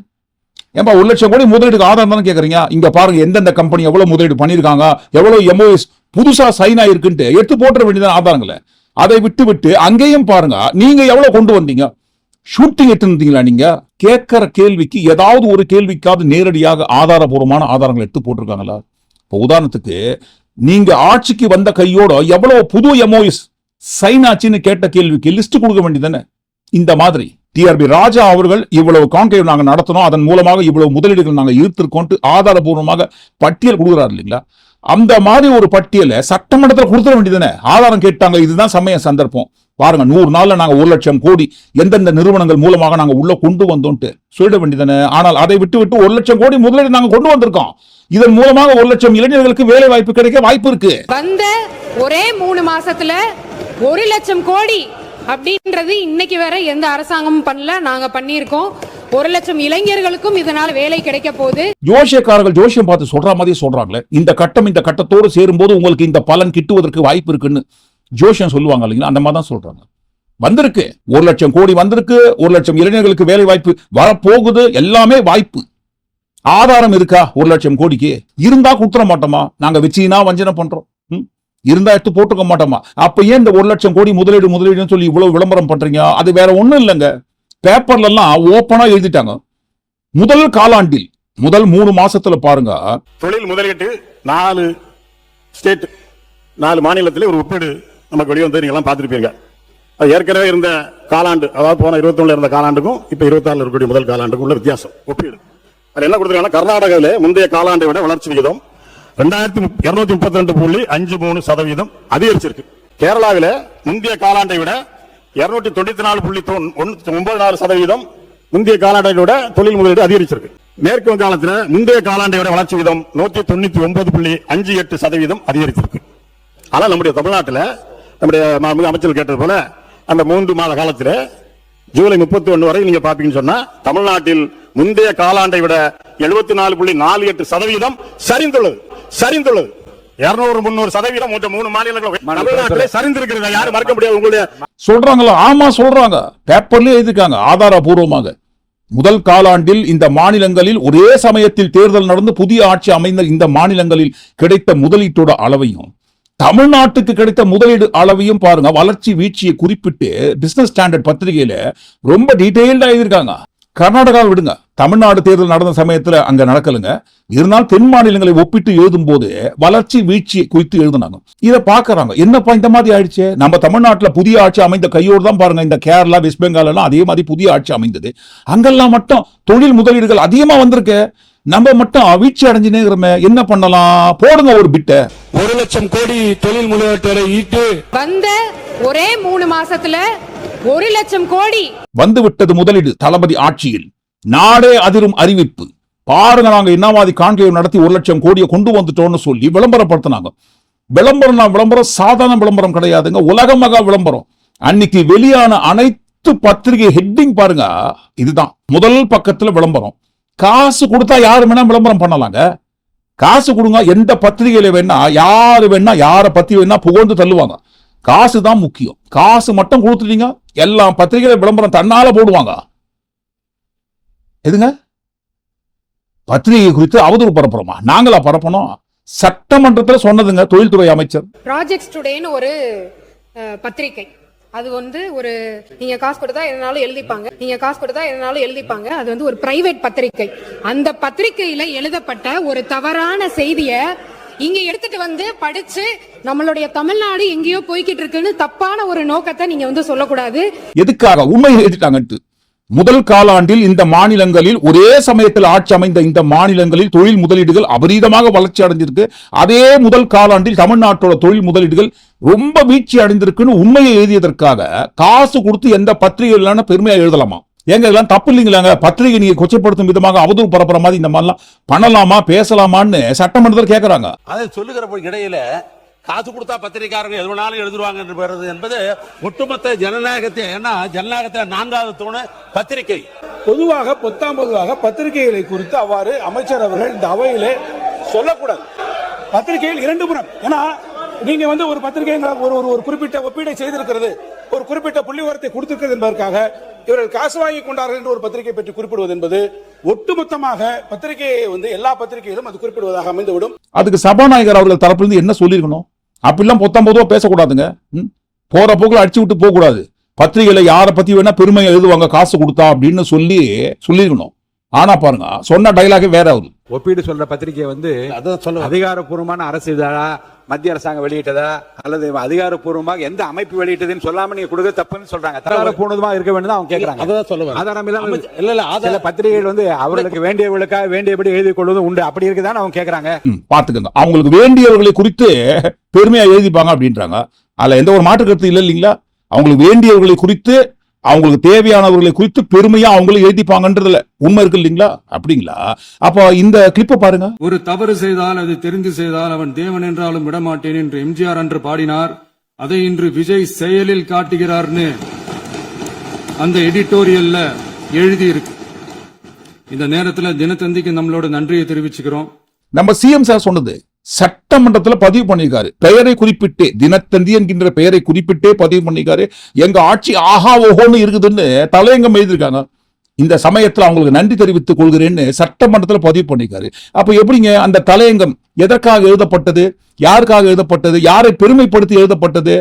ஏன்பா 1 லட்சம் கோடி முதலீடுக்கு ஆதாரம் தானே கேக்குறீங்க. இங்க பாருங்க எந்தெந்த கம்பெனி எவ்வளவு முதலீடு பண்ணிருக்காங்க, எவ்வளவு MOUs புதுசா சைன் ஆயிருக்குன்ட்டு எடுத்து போட்டுற வேண்டியதான ஆதாரங்களை. அதை விட்டு அங்கேயும் பாருங்க நீங்க எவ்வளவு கொண்டு வந்தீங்க, ஷூட்டிங் எடுத்து இருந்தீங்களா. நீங்க கேட்கிற கேள்விக்கு ஏதாவது ஒரு கேள்விக்காவது நேரடியாக ஆதாரபூர்வமான ஆதாரங்கள் எடுத்து போட்டிருக்காங்களா. இப்போ உதாரணத்துக்கு நீங்க ஆட்சிக்கு வந்த கையோட எவ்வளவு புது MOUs சைன் ஆச்சுன்னு கேட்ட கேள்விக்கு லிஸ்ட் கொடுக்க வேண்டியதானே. இந்த மாதிரி TRB ராஜா அவர்கள் இவ்வளவு கான்க்ளேவ் நாங்க நடத்தணும், அதன் மூலமாக இவ்வளவு முதலீடுகள் நாங்க ஈர்த்திருக்கோம் ஆதாரபூர்வமாக பட்டியல் கொடுக்குறாரு இல்லைங்களா. அந்த மாதிரி ஒரு பட்டியலை சட்டமன்றத்தில் கொடுத்துட வேண்டியதானே. ஆதாரம் கேட்டாங்க, இதுதான் சமய சந்தர்ப்பம் பாருங்க 100 நாள்ல நாங்க 1 லட்சம் கோடி எந்தெந்த நிறுவனங்கள் மூலமாக நாங்க உள்ள கொண்டு வந்தோம்ட்டு சொல்லிட வேண்டியதானே. ஆனால் அதை விட்டு 1 லட்சம் கோடி முதலீடு நாங்க கொண்டு வந்திருக்கோம், இதன் மூலமாக 1 லட்சம் இளைஞர்களுக்கு வேலை வாய்ப்பு கிடைக்க வாய்ப்பு இருக்கு. வந்த ஒரே 3 மாசத்துல 1 லட்சம் கோடி அப்படின்றது இன்னைக்கு வர எந்த அரசாங்கமும் பண்ணல, நாங்க பண்ணியிருக்கோம். 1 லட்சம் இளைஞர்களுக்கும் இதனால வேலை கிடைக்க போகுது. ஜோசியக்காரர்கள் ஜோசியம் பார்த்து சொல்ற மாதிரி சொல்றாங்களே, இந்த கட்டத்தோடு சேரும்போது உங்களுக்கு இந்த பலன் கிட்டுவதற்கு வாய்ப்பு இருக்குன்னு ஜோசியம் சொல்லுவாங்க இல்லைங்களா, அந்த மாதிரி தான் சொல்றாங்க. வந்திருக்கு 1 லட்சம் கோடி வந்திருக்கு, 1 லட்சம் இளைஞர்களுக்கு வேலை வாய்ப்பு வரப்போகுது, எல்லாமே வாய்ப்பு. ஆதாரம் இருக்கா 1 லட்சம் கோடிக்கு? இருந்தா கொடுத்துட மாட்டோமா? நாங்க வச்சீனா வஞ்சனை பண்றோம், இருந்தா எடுத்து போட்டுக்க மாட்டோமா? அப்ப ஏன் இந்த 1 லட்சம் கோடி முதலீடுன்னு சொல்லி இவ்வளவு விளம்பரம் பண்றீங்க? அது வேற ஒண்ணும் இல்லைங்க, பேப்பர்ல எல்லாம் ஓப்பனா எழுதிட்டாங்க. முதல் காலாண்டில் முதல் 3 மாசத்துல பாருங்க தொழில் முதலீட்டு 4 ஸ்டேட் 4 மாநிலத்திலே ஒரு ஒப்பீடு நமக்கு வெளியே வந்து நீங்க எல்லாம் பார்த்திருப்பீங்க. அது ஏற்கனவே இருந்த காலாண்டு, அதாவது போன 21 இருந்த காலாண்டுக்கும் இப்ப 26 இருக்கக்கூடிய முதல் காலாண்டுக்கும் உள்ள வித்தியாசம் ஒப்பீடு. அது என்ன கொடுத்திருக்காங்கன்னா, கர்நாடகாவிலே முந்தைய காலாண்டை விட வளர்ச்சி விகிதம் 2232.53% அதிகரிச்சிருக்கு. கேரளாவில முந்தைய காலாண்டை விட 294.94% முந்தைய காலாண்டை விட தொழில் முதலீடு அதிகரிச்சிருக்கு. மேற்கு வங்காளத்தில் முந்தைய காலாண்டை விட வளர்ச்சி விகிதம் 199.58% அதிகரிச்சிருக்கு. ஆனால் நம்முடைய தமிழ்நாட்டில் நம்முடைய அமைச்சர் கேட்டது போல அந்த 3 மாத காலத்தில் ஜூலை 31 வரை நீங்க பாப்பீங்கன்னு சொன்னா தமிழ்நாட்டில் முந்தைய காலாண்டை விட 74.48% சரிந்துள்ளது. 200-300% 3 மாநிலங்கள் சரிந்திருக்கிறது. யாரும் மறக்க முடியாது. உங்களுடைய சொல்றாங்களா? ஆமா சொல்றாங்க, பேப்பர்லயே எழுதிருக்காங்க ஆதாரபூர்வமாக. முதல் காலாண்டில் இந்த மாநிலங்களில் ஒரே சமயத்தில் தேர்தல் நடந்து புதிய ஆட்சி அமைந்த இந்த மாநிலங்களில் கிடைத்த முதலீட்டோட அளவையும் தமிழ்நாட்டுக்கு கிடைத்த முதலீடு அளவையும் பாருங்க. வளர்ச்சி வீழ்ச்சியை குறிப்பிட்டு பிசினஸ் ஸ்டாண்டர்ட் பத்திரிகையில ரொம்ப டீடைல்டா எழுதியிருக்காங்க. கர்நாடகாவை விடுங்க, தமிழ்நாடு தேர்தல் நடந்த சமயத்துல அங்க நடக்கலுங்க. இருந்தாலும் தென் மாநிலங்களை ஒப்பிட்டு எழுதும் போது வளர்ச்சி வீழ்ச்சி குறித்து எழுதுனாங்க. இதை பாக்குறாங்க, என்னப்பா இந்த மாதிரி ஆயிடுச்சு. நம்ம தமிழ்நாட்டுல புதிய ஆட்சி அமைந்த கையோடு தான் பாருங்க இந்த கேரளா வெஸ்ட் பெங்கால் எல்லாம் அதே மாதிரி புதிய ஆட்சி அமைந்தது. அங்கெல்லாம் மட்டும் தொழில் முதலீடுகள் அதிகமா வந்திருக்கு, நம்ம மட்டும் வீழ்ச்சி அடைஞ்சுனேங்கிறமே. என்ன பண்ணலாம்? போடுங்க ஒரு பிட்ட. 1 லட்சம் கோடி தொழில் முதலீட்டை ஈட்டு வந்த ஒரே 3 மாசத்துல 1 லட்சம் கோடி வந்து விட்டது முதலீடு. தளபதி ஆட்சியில் நாடே அதிரும் அறிவிப்பு பாருங்க. நாங்க என்ன மாதிரி கான்க்ளேவ் நடத்தி 1 லட்சம் கோடியை கொண்டு வந்துட்டோம்னு சொல்லி விளம்பரப்படுத்தினாங்க. விளம்பரம் சாதாரண விளம்பரம் கிடையாதுங்க, உலகமகா விளம்பரம். அன்னைக்கு வெளியான அனைத்து பத்திரிகை ஹெட்டிங் பாருங்க, இதுதான் முதல் பக்கத்துல விளம்பரம். காசு கொடுத்தா யாரு வேணா விளம்பரம் பண்ணலாங்க. காசு கொடுங்க, எந்த பத்திரிகையில வேணா யாரு வேணா யாரை பத்தி வேணா புகழ்ந்து தள்ளுவாங்க. காசு தான் முக்கியம். காசு மட்டும் கொடுத்துட்டீங்க, எல்லா பத்திரிகையில விளம்பரம் தன்னால போடுவாங்க. எதுங்க பத்திரிகை குறித்து அவதூறு பரப்புறோமா? நாங்களா பரப்பணும்? சட்டமன்றத்தில் சொன்னதுங்க தொழில்துறை அமைச்சர். ப்ராஜெக்ட்ஸ் டுடேன்னு ஒரு பத்திரிகை, அது வந்து ஒரு நீங்க காசு கொடுத்தா எதனாலும் எழுதிப்பாங்க. அது வந்து ஒரு பிரைவேட் பத்திரிகை. அந்த பத்திரிகையில எழுதப்பட்ட ஒரு தவறான செய்தியை இங்க எடுத்துட்டு வந்து படிச்சு நம்மளுடைய தமிழ்நாடு எங்கேயோ போய்கிட்டு இருக்குன்னு தப்பான ஒரு நோக்கத்தை நீங்க வந்து சொல்லக்கூடாது. எதுக்காக? உண்மை எழுதிட்டாங்கன்ட்டு. முதல் காலாண்டில் இந்த மாநிலங்களில் ஒரே சமயத்தில் ஆட்சி அமைந்த இந்த மாநிலங்களில் தொழில் முதலீடுகள் அபரீதமாக வளர்ச்சி அடைஞ்சிருக்கு. அதே முதல் காலாண்டில் தமிழ்நாட்டோட தொழில் முதலீடுகள் ரொம்ப வீழ்ச்சி அடைந்திருக்குன்னு உண்மையை எழுதியதற்காக காசு கொடுத்து எந்த பத்திரிகை பெருமையா எழுதலாமா? ஏங்க இதெல்லாம் தப்பு இல்லைங்களாங்க? பத்திரிகை நீங்க கொச்சைப்படுத்தும் விதமாக அவதூறு பரப்புற மாதிரி இந்த மாதிரிலாம் பண்ணலாமா பேசலாமான்னு சட்டமன்றத்தில் கேட்கறாங்க. அதை சொல்லுகிற இடையில காசு கொடுத்தா பத்திரிகையாரங்க எது வேணாலும் எழுதுவாங்க என்பது ஒட்டுமொத்த ஜனநாயகத்தை, ஏன்னா ஜனநாயகத்தை 4வது தூணு பத்திரிகை. பொதுவாக பத்திரிகைகளை குறித்து அவ்வாறு அமைச்சர் அவர்கள் இந்த அவையிலே சொல்லக்கூடாது. பத்திரிகையில் இரண்டு புறம். ஏன்னா நீங்க ஒரு பத்திரிகை ஒரு குறிப்பிட்ட ஒப்பீடை செய்திருக்கிறது, ஒரு குறிப்பிட்ட புள்ளி விவரத்தை கொடுத்திருக்கிறது என்பதற்காக இவர்கள் காசு வாங்கி கொண்டார்கள் என்று ஒரு பத்திரிகை பற்றி குறிப்பிடுவது என்பது ஒட்டுமொத்தமாக பத்திரிகையை எல்லா பத்திரிகையிலும் அது குறிப்பிடுவதாக அமைந்துவிடும். அதுக்கு சபாநாயகர் அவர்கள் தரப்பிலிருந்து என்ன சொல்லியிருக்கணும்? அப்படிலாம் பொதுவா பேசக்கூடாதுங்க. போற போக்குல அடிச்சு விட்டு போக கூடாது. பத்திரிகையில யாரை பத்தி வேணா பெருமையை எழுதுவாங்க காசு கொடுத்தா அப்படின்னு சொல்லியிருக்கணும். ஆனா பாருங்க, சொன்ன டைலாகே வேற ஆகுது. ஒப்பீடு சொல்ற பத்திரிகை அதிகாரப்பூர்வமான அரசு இதழா, மத்திய அரசாங்கம் வெளியிட்டதா அல்லது அதிகாரப்பூர்வமாக எந்த அமைப்பு வெளியிட்டதுன்னு சொல்லாம நீங்க கொடுக்க தப்புன்னு சொல்றாங்க. அதிகாரப்பூர்வமா இருக்க வேண்டும் அவங்க கேட்கறாங்க. அதான் சொல்லுவாங்க. ஆதாரம் இல்லாம சில பத்திரிகைகள் அவர்களுக்கு வேண்டியவர்களுக்காக வேண்டியபடி எழுதி கொள்வது உண்டு, அப்படி இருக்குதான் அவங்க கேட்கறாங்க. பாத்துக்கங்க, அவங்களுக்கு வேண்டியவர்களை குறித்து பெருமையா எழுதிப்பாங்க அப்படின்றாங்க. அதுல எந்த ஒரு மாற்று கருத்து இல்லைங்களா? அவங்களுக்கு வேண்டியவர்களை குறித்து, அவங்களுக்கு தேவையானவர்களை குறித்து பெருமையா அவங்களும் எழுதிப்பாங்கன்றதுல உண்மை இருக்கு இல்லைங்களா? அப்படிங்களா? அப்ப இந்த கிளிப்ப பாருங்க. ஒரு தவறு செய்தால் அது தெரிந்து செய்தால் அவன் தேவன் என்றாலும் விடமாட்டேன் என்று எம்ஜிஆர் அன்று பாடினார். அதை இன்று விஜய் செயலில் காட்டுகிறார்னு அந்த எடிட்டோரியல்ல எழுதி இருக்கு. இந்த நேரத்துல தினத்தந்திக்கு நம்மளோட நன்றியை தெரிவிச்சுக்கிறோம். நம்ம சிஎம் சார் சொன்னது சட்டமன்றத்துல பதிவு பண்ணிருக்காரு, பெயரை குறிப்பிட்டு, தினத்தந்தி என்கின்ற பெயரை குறிப்பிட்டே பதிவு பண்ணிருக்காரு. எங்க ஆட்சி ஆஹா ஓஹோன்னு இருக்குதுன்னு தலையங்கம் எழுதியிருக்காங்க. இந்த சமயத்துல அவங்களுக்கு நன்றி தெரிவித்துக் கொள்கிறேன்னு சட்டமன்றத்துல பதிவு பண்ணிருக்காரு. அப்ப எப்படிங்க அந்த தலையங்கம் எதற்காக எழுதப்பட்டது, யாருக்காக எழுதப்பட்டது, யாரை பெருமைப்படுத்தி எழுதப்பட்டது?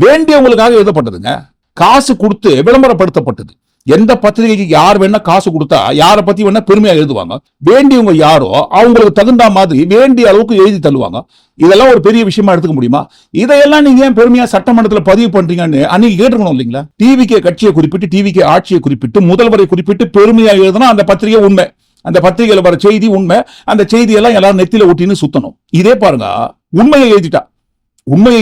வேண்டியவங்களுக்காக எழுதப்பட்டதுங்க. காசு கொடுத்து விளம்பரப்படுத்தப்பட்டது. எந்த பத்திரிகைக்கு யார் வேணா காசு கொடுத்தா யாரை பத்தி வேணா பெருமையா எழுதுவாங்க. வேண்டியவங்க யாரோ அவங்களுக்கு தகுந்த மாதிரி வேண்டிய அளவுக்கு எழுதி தள்ளுவாங்க. இதெல்லாம் ஒரு பெரிய விஷயமா எடுத்துக்க முடியுமா? இதையெல்லாம் நீங்க ஏன் பெருமையா சட்டமன்றத்துல பதிவு பண்றீங்கன்னு அன்னைக்கு கேட்டுக்கணும் இல்லைங்களா? டிவிகே கட்சியை குறிப்பிட்டு, டிவிகே ஆட்சியை குறிப்பிட்டு, முதல்வரை குறிப்பிட்டு பெருமையா எழுதுனா அந்த பத்திரிகை உண்மை, அந்த பத்திரிகையில வர செய்தி உண்மை, அந்த செய்தியெல்லாம் எல்லாரும் நெத்தில ஒட்டின்னு சுத்தணும். இதே பாருங்க, உண்மையை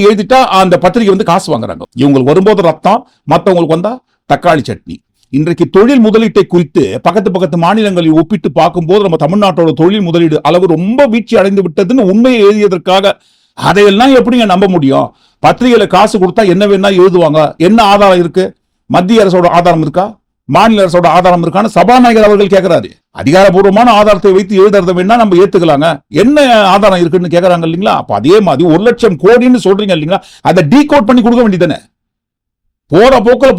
எழுதிட்டா அந்த பத்திரிகை காசு வாங்குறாங்க. இவங்களுக்கு வரும்போது ரத்தம், மற்றவங்களுக்கு வந்தா தக்காளி சட்னி. இன்றைக்கு தொழில் முதலீட்டை குறித்து பக்கத்து மாநிலங்களில் ஒப்பிட்டு பார்க்கும்போது நம்ம தமிழ்நாட்டோட தொழில் முதலீடு அளவு ரொம்ப வீழ்ச்சி அடைந்து விட்டதுன்னு உண்மையை எழுதியதற்காக அதையெல்லாம் எப்படிங்க நம்ப முடியும்? பத்திரிகையில காசு கொடுத்தா என்ன வேணா எழுதுவாங்க. என்ன ஆதாரம் இருக்கு? மத்திய அரசோட ஆதாரம் இருக்கா, மாநில அரசோட ஆதாரம் இருக்கான்னு சபாநாயகர் அவர்கள் கேட்கிறாரு. அதிகாரப்பூர்வமான ஆதாரத்தை வைத்து எழுதுறத வேணா நம்ம ஏத்துக்கலாங்க, என்ன ஆதாரம் இருக்குன்னு கேட்கறாங்க இல்லைங்களா? அப்ப அதே மாதிரி 1 லட்சம் கோடின்னு சொல்றீங்க இல்லைங்களா? அதை டீகோட் பண்ணி கொடுக்க வேண்டியதானே? போற போக்குல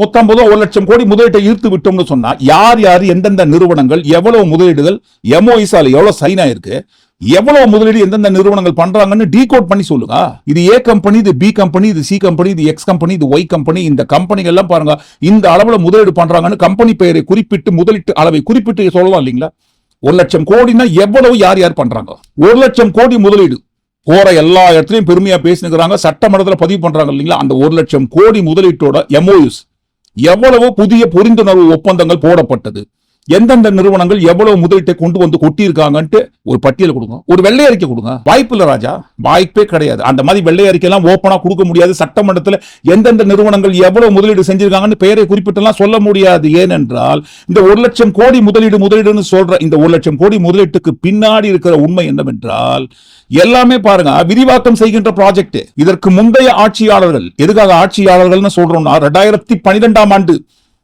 1 லட்சம் கோடி முதலீட்டை ஈர்த்து விட்டோம்னு சொன்னா யார் எந்தெந்த நிறுவனங்கள், எவ்வளவு முதலீடுகள், எம்ஓஇஸ்ல எவ்வளவு சைன் ஆயிருக்கு, எவ்வளவு முதலீடு எந்தெந்த நிறுவனங்கள் பண்றாங்கன்னு டீகோட் பண்ணி சொல்லுங்க. இது ஏ கம்பெனி, இது பி கம்பெனி, இது சி கம்பெனி, இது எக்ஸ் கம்பெனி, இது ஒய் கம்பெனி. இந்த கம்பெனிகள் எல்லாம் பாருங்க இந்த அளவுல முதலீடு பண்றாங்கன்னு கம்பெனி பெயரை குறிப்பிட்டு, முதலீட்டு அளவை குறிப்பிட்டு சொல்லலாம் இல்லைங்களா? 1 லட்சம் கோடினா எவ்வளவு யார் பண்றாங்க? 1 லட்சம் கோடி முதலீடு போற எல்லா இடத்துலயும் பெருமையா பேசினுக்கிறாங்க, சட்டமன்றத்தில் பதிவு பண்றாங்க இல்லைங்களா? அந்த 1 லட்சம் கோடி முதலீட்டோட எம்ஓயூஸ், எவ்வளவு புதிய புரிந்துணர்வு ஒப்பந்தங்கள் போடப்பட்டது, எந்தெந்த நிறுவனங்கள் எவ்வளவு முதலீட்டை கொண்டு வந்து கொட்டியிருக்காங்கன்ட்டு ஒரு பட்டியல் கொடுங்க, ஒரு வெள்ளை அறிக்கை கொடுங்க. வாய்ப்பு இல்ல ராஜா, வாய்ப்பே கிடையாது. அந்த மாதிரி வெள்ளை அறிக்கை எல்லாம் ஓப்பனா கொடுக்க முடியாது. சட்டமன்றத்தில் எந்தெந்த நிறுவனங்கள் எவ்வளவு முதலீடு செஞ்சிருக்காங்கன்னு பெயரை குறிப்பிட்டெல்லாம் சொல்ல முடியாது. ஏனென்றால் இந்த 1 லட்சம் கோடி முதலீடுன்னு சொல்ற இந்த 1 லட்சம் கோடி முதலீட்டுக்கு பின்னாடி இருக்கிற உண்மை என்னவென்றால் எல்லாமே பாருங்க விரிவாக்கம் செய்கின்ற ப்ராஜெக்ட். இதற்கு முந்தைய ஆட்சியாளர்கள், எதுக்காக ஆட்சியாளர்கள்னு சொல்றோம்னா 2012ஆம் ஆண்டு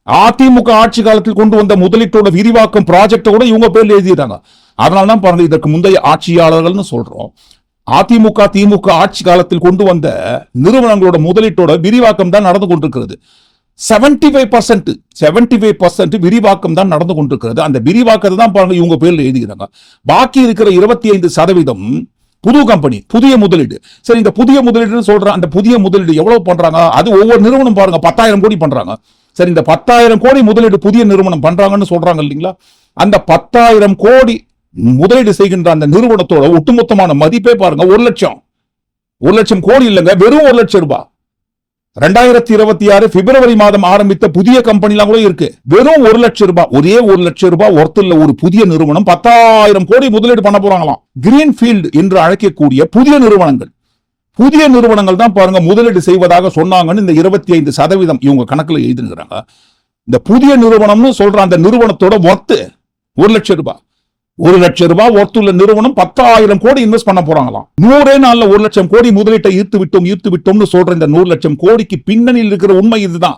அதிமுக ஆட்சி காலத்தில் கொண்டு வந்த முதலீட்டோட விரிவாக்கம் ப்ராஜெக்ட் கூட இவங்க பேர்ல எழுதிட்டாங்க. அதனாலதான் பாருங்க இதற்கு முந்தைய ஆட்சியாளர்கள்னு சொல்றோம். அதிமுக திமுக ஆட்சி காலத்தில் கொண்டு வந்த நிறுவனங்களோட முதலீட்டோட விரிவாக்கம் தான் நடந்து கொண்டிருக்கிறது. 75% விரிவாக்கம் தான் நடந்து கொண்டிருக்கிறது. அந்த விரிவாக்கத்தை தான் பாருங்க இவங்க பேர்ல எழுதிக்கிறாங்க. பாக்கி இருக்கிற 25% புது கம்பெனி, புதிய முதலீடு. சரி, இந்த புதிய முதலீடுன்னு சொல்றேன், அந்த புதிய முதலீடு எவ்வளவு பண்றாங்க? அது ஒவ்வொரு நிறுவனம் பாருங்க 10,000 கோடி பண்றாங்க. சரி, இந்த 10,000 கோடி முதலீடு புதிய நிறுவனம் பண்றாங்கன்னு சொல்றாங்க இல்லைங்களா? அந்த 10,000 கோடி முதலீடு செய்கின்ற அந்த நிறுவனத்தோட ஒட்டுமொத்தமான மதிப்பே பாருங்க 1 லட்சம் கோடி இல்லைங்க, வெறும் 1 லட்சம் ரூபாய். 2026 பிப்ரவரி மாதம் ஆரம்பித்த புதிய கம்பெனிலாம் கூட இருக்கு. வெறும் 1 லட்சம் ரூபாய், ஒரே 1 லட்சம் ரூபாய் ஒருத்தர் ஒரு புதிய நிறுவனம் 10,000 கோடி முதலீடு பண்ண போறாங்களாம். கிரீன்ஃபீல்டு என்று அழைக்கக்கூடிய புதிய நிறுவனங்கள் தான் பாருங்க முதலீடு செய்வதாக சொன்னாங்கன்னு இந்த 25% இவங்க கணக்குல எழுதினுறாங்க. இந்த புதிய நிறுவனம்னு சொல்ற அந்த நிறுவனத்தோட ஒர்த்து 1 லட்சம் ரூபாய். 1 லட்சம் ரூபாய் ஒர்த்துள்ள நிறுவனம் 10,000 கோடி இன்வெஸ்ட் பண்ண போறாங்களாம். 100 நாள்ல 1 லட்சம் கோடி முதலீட்டை ஈர்த்து விட்டோம்னு சொல்ற இந்த 100 லட்சம் கோடிக்கு பின்னணியில் இருக்கிற உண்மை இதுதான்.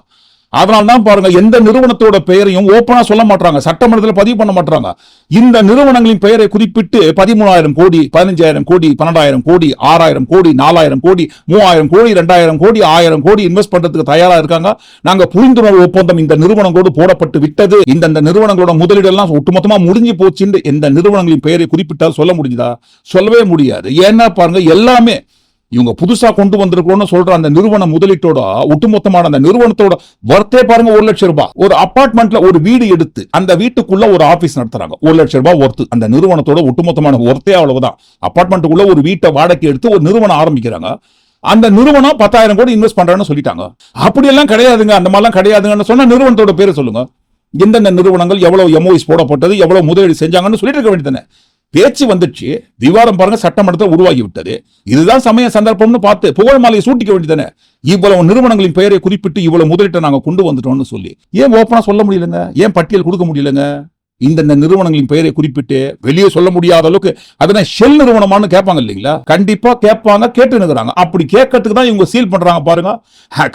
அதனால தான் பாருங்க எந்த நிறுவனத்தோட பெயரையும் ஓப்பனா சொல்ல மாட்டாங்க, சட்டமன்றத்தில் பதிவு பண்ண மாட்டாங்க. இந்த நிறுவனங்களின் பெயரை குறிப்பிட்டு 13,000 கோடி, 15,000 கோடி, 12,000 கோடி, 6,000 கோடி, 4,000 கோடி, 3,000 கோடி, 2,000 கோடி, 1,000 கோடி இன்வெஸ்ட் பண்றதுக்கு தயாரா இருக்காங்க. நாங்க புரிந்துணர்வு ஒப்பந்தம் இந்த நிறுவனங்களோடு போடப்பட்டு விட்டது, இந்த நிறுவனங்களோட முதலீடு எல்லாம் ஒட்டுமொத்தமா முடிஞ்சு போச்சுன்னு எந்த நிறுவனங்களின் பெயரை குறிப்பிட்டால் சொல்ல முடியுதா? சொல்லவே முடியாது. ஏன்னா பாருங்க, எல்லாமே இவங்க புதுசா கொண்டு வந்திருக்கோம்னு சொல்ற அந்த நிறுவன முதலீட்டோட ஒட்டுமொத்தமான அந்த நிறுவனத்தோட வர்த்தே பாருங்க 1 லட்சம் ரூபாய். ஒரு அபார்ட்மெண்ட்ல ஒரு வீடு எடுத்து அந்த வீட்டுக்குள்ள ஒரு ஆபீஸ் நடத்துறாங்க, 1 லட்சம் ரூபாய் ஒர்த்து. அந்த நிறுவனத்தோட ஒட்டுமொத்தமான ஒர்த்தே அவ்வளவுதான். அபார்ட்மெண்ட்டுக்குள்ள ஒரு வீட்டை வாடகை எடுத்து ஒரு நிறுவனம் ஆரம்பிக்கிறாங்க. அந்த நிறுவனம் 10,000 கோடி இன்வெஸ்ட் பண்றான்னு சொல்லிட்டாங்க. அப்படியெல்லாம் கிடையாதுங்க, அந்த மாதிரிலாம் கிடையாதுங்கன்னு சொன்னா நிறுவனத்தோட பேரை சொல்லுங்க. எந்தெந்த நிறுவனங்கள் எவ்வளவு எம்ஓஎஸ் போடப்பட்டது, எவ்வளவு முதலீடு செஞ்சாங்கன்னு சொல்லிட்டு இருக்க வேண்டியதானே. பேச்சு வந்துச்சு, விவாதம் பாருங்க சட்டமன்றத்தை உருவாகி விட்டது. இதுதான் சமய சந்தர்ப்பம்னு பார்த்து புகழ் மாலையை சூட்டிக்க வேண்டியதானே. இவ்வளவு நிறுவனங்களின் பெயரை குறிப்பிட்டு இவ்வளவு முதலீட்டை நாங்க கொண்டு வந்துட்டோம்னு சொல்லி ஏன் ஓப்பனா சொல்ல முடியலங்க? ஏன் பட்டியல் கொடுக்க முடியலங்க? இந்த நிறுவனங்களின் பெயரை குறிப்பிட்டு வெளியே சொல்ல முடியாத அளவுக்கு அதனை ஷெல் நிறுவனமானு கேட்பாங்க இல்லைங்களா? கண்டிப்பா கேட்பாங்க, கேட்டு நிற்கிறாங்க. அப்படி கேட்கறதுக்கு தான் இவங்க சீல் பண்றாங்க பாருங்க.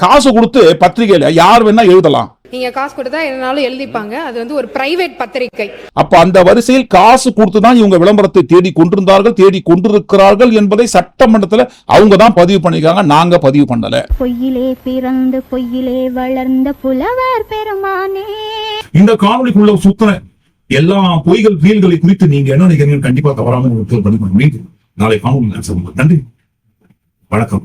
காசு கொடுத்து பத்திரிகையில யார் வேணா எழுதலாம், நீங்க காசு கொடுத்தா என்னாலும் எழுதிப்பாங்க. அது வந்து ஒரு பிரைவேட் பத்திரிகை. அப்ப அந்த வரிசையில் காசு கொடுத்து தான் இவங்க விளம்பரத்தை தேடி கொண்டிருந்தார்கள், தேடி கொண்டிருக்கிறார்கள் என்பதை சட்டமன்றத்தில் அவங்க தான் பதிவு பண்ணிருக்காங்க, நாங்க பதிவு பண்ணல. பொய்யிலே பிறந்து பொய்யிலே வளர்ந்த புலவர் பெருமானே. இந்த காணொலிக்குள்ள சுத்தன எல்லா பொய்கள் வீல்களை குறித்து நீங்க என்ன நினைக்கிறீங்க? கண்டிப்பா தவறாம நாளை காணொலி. நன்றி, வணக்கம்.